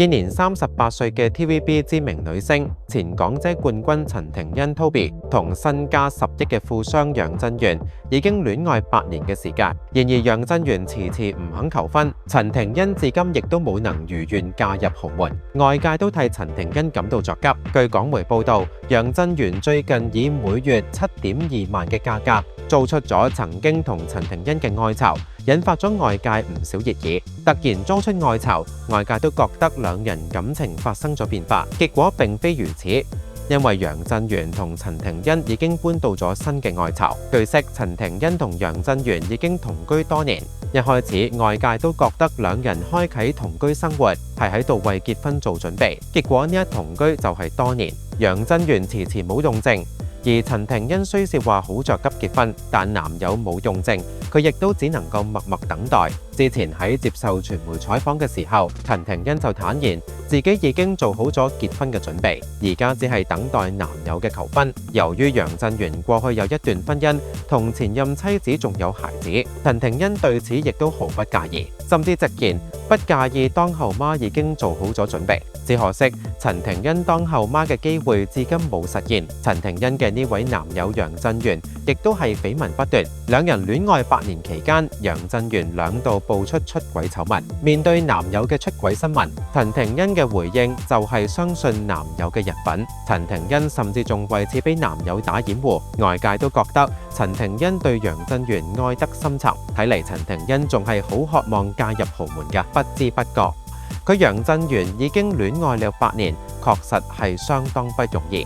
現年38歲嘅 TVB 知名女星、前港姐冠軍陳庭欣 Toby 同身家10億嘅富商楊振元已經戀愛8年嘅時間。然而楊振元遲遲唔肯求婚，陳庭欣至今亦都冇能如願嫁入豪門，外界都替陳庭欣感到着急。據港媒報道，楊振元最近以每月7.2萬嘅價格做出咗曾經同陳庭欣嘅愛巢，引發咗外界唔少熱議。突然租出愛巢，外界都覺得兩人感情發生咗變化，結果並非如此。因為楊振元同陳庭欣已經搬到咗新嘅愛巢。據悉，陳庭欣同楊振元已經同居多年。一開始外界都覺得兩人開啟同居生活係喺度為結婚做準備，結果呢一同居就係多年。楊振元遲遲冇用證，而陳庭欣雖是話好着急結婚，但男友冇用證，佢亦都只能夠默默等待。之前喺接受傳媒採訪嘅時候，陳庭欣就坦言自己已經做好咗結婚嘅準備，而家只係等待男友嘅求婚。由於楊振元過去有一段婚姻，同前任妻子仲有孩子，陳庭欣對此亦都毫不介意，甚至直言不介意當後媽已經做好咗準備。只可惜陳庭欣當後媽嘅機會至今冇實現。陳庭欣嘅呢位男友楊振元亦都係緋聞不斷，兩人戀愛8年期間，楊振元兩度爆出軌醜聞。面對男友嘅出軌新聞，陳庭欣嘅回應就係相信男友嘅人品。陳庭欣甚至仲為此俾男友打掩護，外界都覺得陳庭欣對楊振元愛得深沉。睇嚟陳庭欣仲係好渴望嫁入豪門㗎，不知不覺佢楊振元已經戀愛了8年，確實係相當不容易。